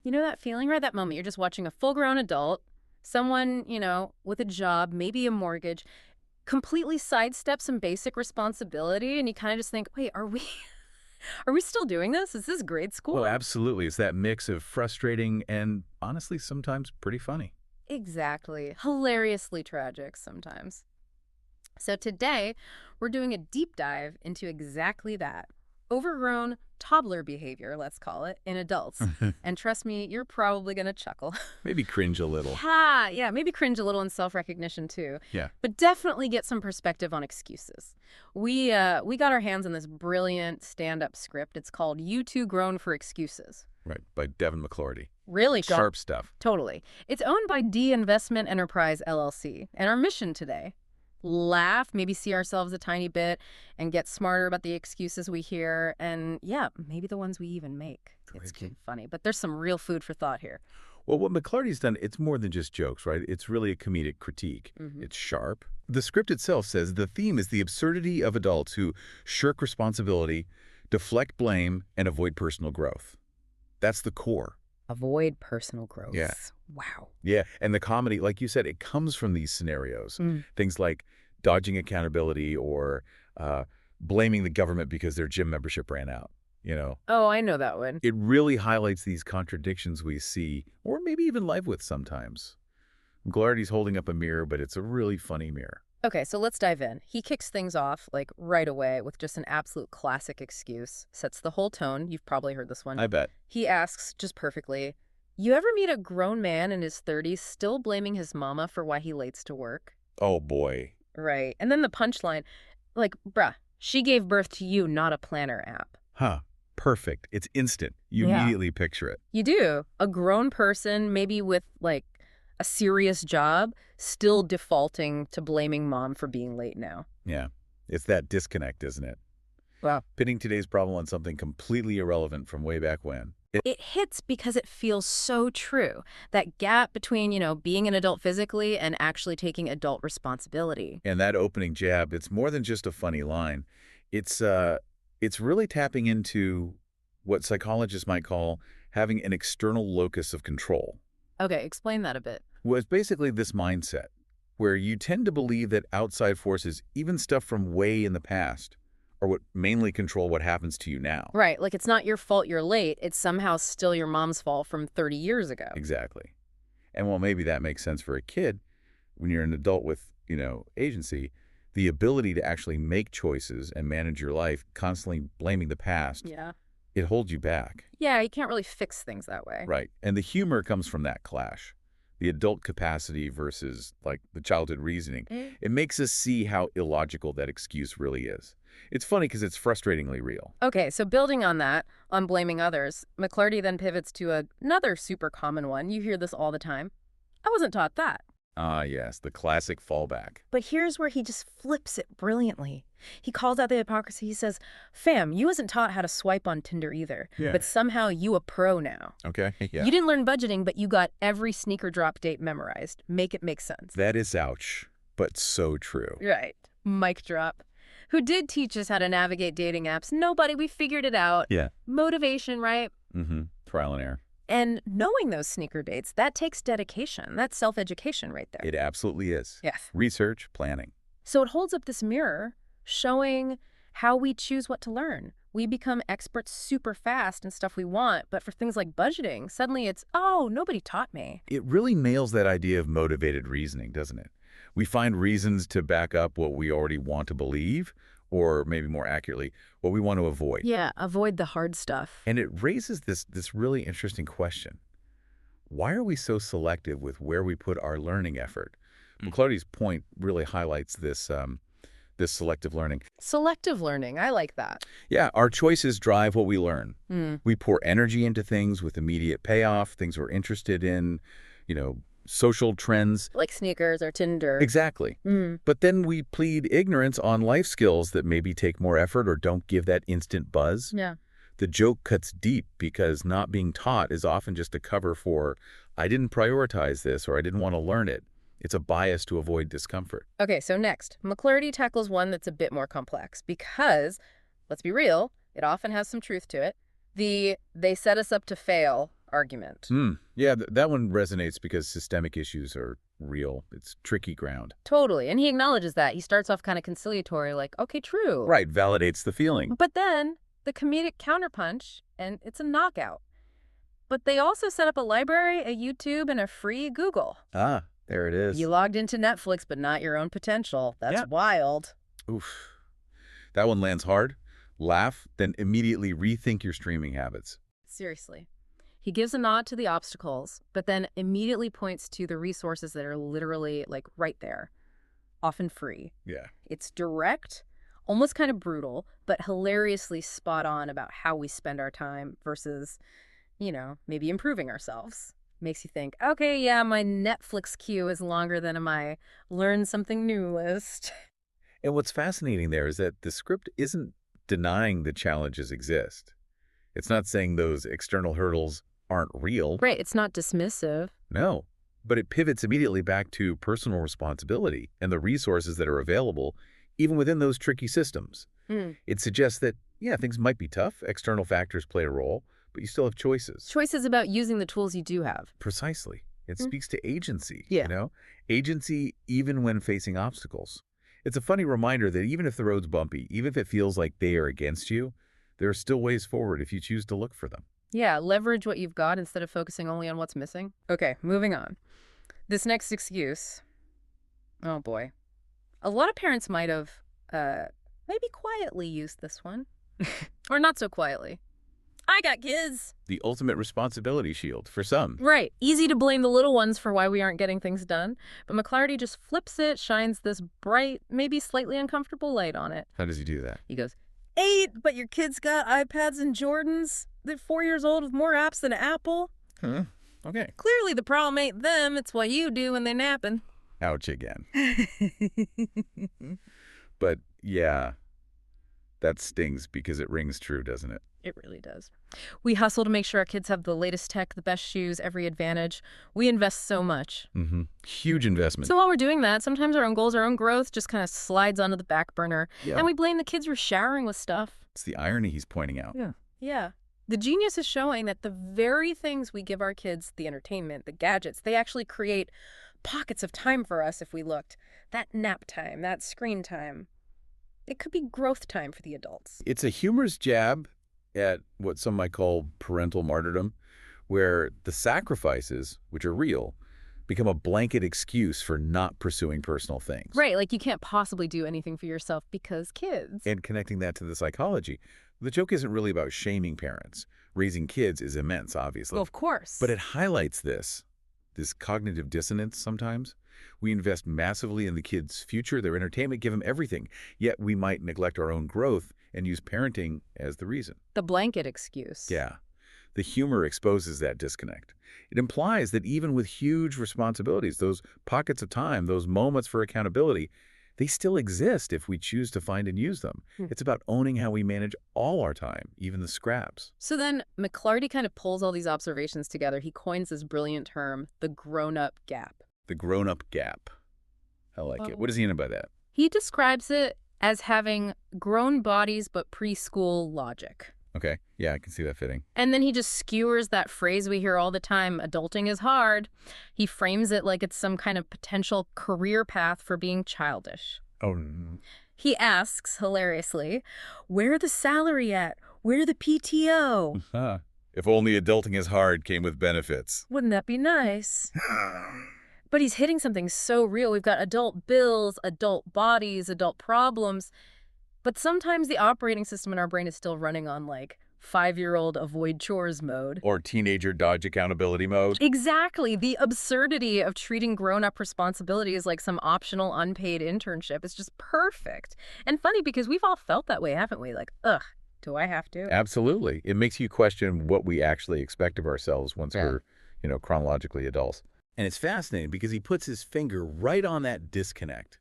You know that feeling, right? That moment. You're just watching a full-grown adult, someone, with a job, maybe a mortgage, completely sidestep some basic responsibility, and you kind of just think, wait, are we are we still doing this? Is this grade Oh, school? absolutely. It's that mix of frustrating and honestly sometimes pretty funny. Exactly. Hilariously tragic sometimes. So today, we're doing a deep dive into exactly that. Overgrown toddler behavior, let's call it, in adults. And trust me, you're probably going to chuckle. Maybe cringe a little. Ha! Yeah, maybe cringe a little in self-recognition too. Yeah. But definitely get some perspective on excuses. We got our hands on this brilliant stand-up script. It's called You Too Grown for Excuses. Right. By Devon McLarty. Really Sharp stuff. Totally. It's owned by D Investment Enterprise LLC. And our mission today, laugh, maybe see ourselves a tiny bit, and get smarter about the excuses we hear, and yeah, maybe the ones we even make. It's funny, but there's some real food for thought here. Well, what McLarty's done, it's more than just jokes, right? It's really a comedic critique. It's sharp. The script itself says the theme is the absurdity of adults who shirk responsibility, deflect blame, and avoid personal growth. That's the core. Avoid personal growth. Yeah. Wow. Yeah, and the comedy, like you said, it comes from these scenarios. Things like dodging accountability or blaming the government because their gym membership ran out, Oh, I know that one. It really highlights these contradictions we see, or maybe even live with sometimes. McLarty's holding up a mirror, but it's a really funny mirror. Okay, so let's dive in. He kicks things off, like, right away with just an absolute classic excuse. Sets the whole tone. You've probably heard this one. I bet. He asks, just perfectly, you ever meet a grown man in his 30s still blaming his mama for why he lates to work? Oh, boy. Right. And then the punchline, like, bruh, she gave birth to you, not a planner app. Huh. Perfect. It's instant. You Yeah. immediately picture it. You do. A grown person, maybe with, like, a serious job, still defaulting to blaming mom for being late now. Yeah. It's that disconnect, isn't it? Wow. Pinning today's problem on something completely irrelevant from way back when. It hits because it feels so true. That gap between, being an adult physically and actually taking adult responsibility. And that opening jab, it's more than just a funny line. It's really tapping into what psychologists might call having an external locus of control. Okay, explain that a bit. Well, it's basically this mindset where you tend to believe that outside forces, even stuff from way in the past, are what mainly control what happens to you now. Right, like it's not your fault you're late, it's somehow still your mom's fault from 30 years ago. Exactly. And while maybe that makes sense for a kid, when you're an adult with, agency, the ability to actually make choices and manage your life, constantly blaming the past, Yeah. it holds you back. Yeah, you can't really fix things that way. Right. And the humor comes from that clash. The adult capacity versus, like, the childhood reasoning. It makes us see how illogical that excuse really is. It's funny because it's frustratingly real. Okay, so building on that, on blaming others, McLarty then pivots to another super common one. You hear this all the time. I wasn't taught that. Ah, yes, the classic fallback. But here's where he just flips it brilliantly. He calls out the hypocrisy. He says, fam, you wasn't taught how to swipe on Tinder either. Yeah. But somehow you a pro now. Okay, yeah. You didn't learn budgeting, but you got every sneaker drop date memorized. Make it make sense. That is ouch, but so true. Right. Mic drop. Who did teach us how to navigate dating apps? Nobody. We figured it out. Yeah. Motivation, right? Trial and error. And knowing those sneaker dates, that takes dedication. That's self-education right there. It absolutely is. Yes. Research, planning. So it holds up this mirror showing how we choose what to learn. We become experts super fast in stuff we want, but for things like budgeting, suddenly it's, oh, nobody taught me. It really nails that idea of motivated reasoning, doesn't it? We find reasons to back up what we already want to believe, or maybe more accurately, what we want to avoid. Yeah, avoid the hard stuff. And it raises this really interesting question. Why are we so selective with where we put our learning effort? McLarty's point really highlights this selective learning. Selective learning, I like that. Yeah, our choices drive what we learn. We pour energy into things with immediate payoff, things we're interested in, social trends. Like sneakers or Tinder. Exactly. But then we plead ignorance on life skills that maybe take more effort or don't give that instant buzz. Yeah. The joke cuts deep because not being taught is often just a cover for, I didn't prioritize this or I didn't want to learn it. It's a bias to avoid discomfort. Okay, so next, McLarty tackles one that's a bit more complex because, let's be real, it often has some truth to it. They set us up to fail argument. Yeah, that one resonates because systemic issues are real. It's tricky ground. Totally. And he acknowledges that. He starts off kind of conciliatory, like, okay, true. Right, validates the feeling. But then the comedic counterpunch, and it's a knockout. But they also set up a library, a YouTube, and a free Google. Ah, there it is. You logged into Netflix, but not your own potential. That's wild. Oof. That one lands hard. Laugh, then immediately rethink your streaming habits. Seriously. He gives a nod to the obstacles, but then immediately points to the resources that are literally, like, right there. Often free. Yeah. It's direct, almost kind of brutal, but hilariously spot on about how we spend our time versus, you know, maybe improving ourselves. Makes you think, okay, yeah, my Netflix queue is longer than my learn something new list. And what's fascinating there is that the script isn't denying the challenges exist. It's not saying those external hurdles aren't real. Right, it's not dismissive. No, but it pivots immediately back to personal responsibility and the resources that are available, even within those tricky systems. It suggests that, yeah, things might be tough, external factors play a role, but you still have choices. Choices about using the tools you do have. Precisely. It speaks to agency, Yeah. you know? Agency even when facing obstacles. It's a funny reminder that even if the road's bumpy, even if it feels like they are against you, there are still ways forward if you choose to look for them. Yeah, leverage what you've got instead of focusing only on what's missing. Okay, moving on. This next excuse. Oh, boy. A lot of parents might have maybe quietly used this one. Or not so quietly. I got kids. The ultimate responsibility shield for some. Right. Easy to blame the little ones for why we aren't getting things done. But McLarty just flips it, shines this bright, maybe slightly uncomfortable light on it. How does he do that? He goes, 8, but your kids got iPads and Jordans. They're 4 years old with more apps than Apple. Okay. Clearly the problem ain't them. It's what you do when they're napping. Ouch again. But yeah, that stings because it rings true, doesn't it? It really does. We hustle to make sure our kids have the latest tech, the best shoes, every advantage. We invest so much. Huge investment. So while we're doing that, sometimes our own goals, our own growth just kind of slides onto the back burner. Yeah. And we blame the kids for showering with stuff. It's the irony he's pointing out. Yeah. The genius is showing that the very things we give our kids, the entertainment, the gadgets, they actually create pockets of time for us if we looked. That nap time, that screen time. It could be growth time for the adults. It's a humorous jab at what some might call parental martyrdom, where the sacrifices, which are real, become a blanket excuse for not pursuing personal things. Right, like you can't possibly do anything for yourself because kids. And connecting that to the psychology. The joke isn't really about shaming parents. Raising kids is immense, obviously. Well, of course. But it highlights this cognitive dissonance sometimes. We invest massively in the kids' future, their entertainment, give them everything. Yet we might neglect our own growth and use parenting as the reason. The blanket excuse. Yeah. The humor exposes that disconnect. It implies that even with huge responsibilities, those pockets of time, those moments for accountability, they still exist if we choose to find and use them. It's about owning how we manage all our time, even the scraps. So then McLarty kind of pulls all these observations together. He coins this brilliant term, the grown-up gap. The grown-up gap. I like it. What does he mean by that? He describes it as having grown bodies but preschool logic. Okay. Yeah, I can see that fitting. And then he just skewers that phrase we hear all the time, adulting is hard. He frames it like it's some kind of potential career path for being childish. Oh, He asks, hilariously, where the salary at? Where the PTO? if only adulting is hard came with benefits. Wouldn't that be nice? But he's hitting something so real. We've got adult bills, adult bodies, adult problems. But sometimes the operating system in our brain is still running on, like, 5-year-old avoid chores mode. Or teenager dodge accountability mode. Exactly. The absurdity of treating grown-up responsibilities like some optional unpaid internship is just perfect. And funny because we've all felt that way, haven't we? Like, ugh, do I have to? Absolutely. It makes you question what we actually expect of ourselves once we're, chronologically adults. And it's fascinating because he puts his finger right on that disconnect.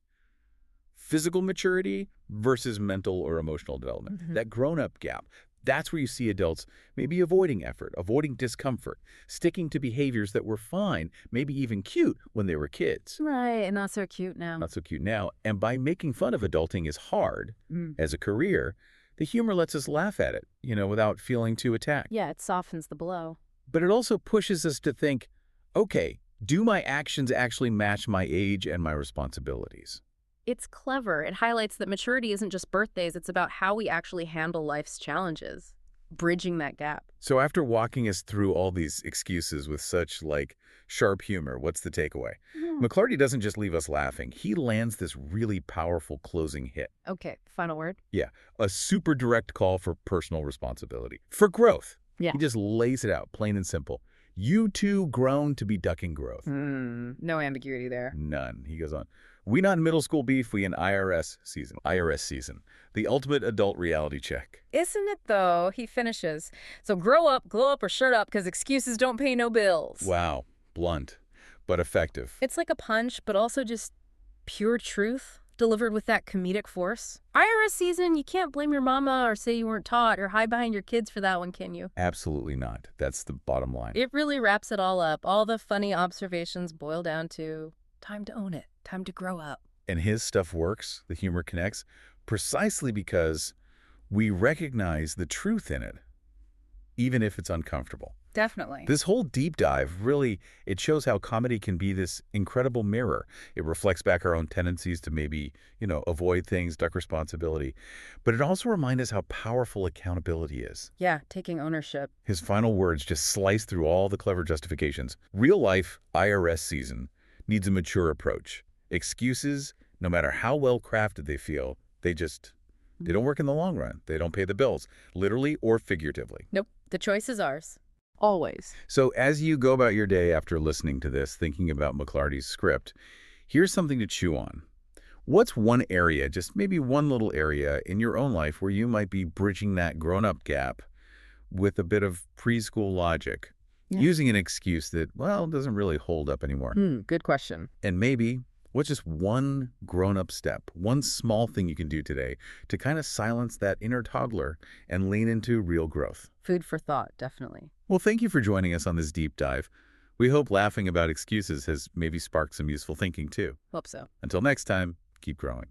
Physical maturity versus mental or emotional development. That grown-up gap. That's where you see adults maybe avoiding effort, avoiding discomfort, sticking to behaviors that were fine, maybe even cute when they were kids. Right, and not so cute now. Not so cute now. And by making fun of adulting as hard as a career, the humor lets us laugh at it, without feeling too attacked. Yeah, it softens the blow. But it also pushes us to think, okay, do my actions actually match my age and my responsibilities? It's clever. It highlights that maturity isn't just birthdays, it's about how we actually handle life's challenges, bridging that gap. So after walking us through all these excuses with such, sharp humor, what's the takeaway? Hmm. McLarty doesn't just leave us laughing. He lands this really powerful closing hit. Okay, final word. Yeah, a super direct call for personal responsibility, for growth. Yeah. He just lays it out, plain and simple. You too grown to be ducking growth. No ambiguity there. None. He goes on. We not in middle school beef, we in IRS season. IRS season. The ultimate adult reality check. Isn't it, though? He finishes. So grow up, glow up, or shut up, because excuses don't pay no bills. Wow. Blunt, but effective. It's like a punch, but also just pure truth delivered with that comedic force. IRS season, you can't blame your mama or say you weren't taught or hide behind your kids for that one, can you? Absolutely not. That's the bottom line. It really wraps it all up. All the funny observations boil down to time to own it, time to grow up. And his stuff works, the humor connects, precisely because we recognize the truth in it, even if it's uncomfortable. Definitely. This whole deep dive, really, it shows how comedy can be this incredible mirror. It reflects back our own tendencies to maybe, avoid things, duck responsibility. But it also reminds us how powerful accountability is. Yeah, taking ownership. His final words just slice through all the clever justifications. Real life IRS season needs a mature approach. Excuses, no matter how well crafted they feel, they don't work in the long run. They don't pay the bills, literally or figuratively. Nope, the choice is ours. Always. So as you go about your day after listening to this, thinking about McLarty's script, here's something to chew on. What's one area, just maybe one little area in your own life where you might be bridging that grown-up gap with a bit of preschool logic, using an excuse that, doesn't really hold up anymore? Good question. And maybe what's just one grown-up step, one small thing you can do today to kind of silence that inner toddler and lean into real growth? Food for thought, definitely. Well, thank you for joining us on this deep dive. We hope laughing about excuses has maybe sparked some useful thinking too. Hope so. Until next time, keep growing.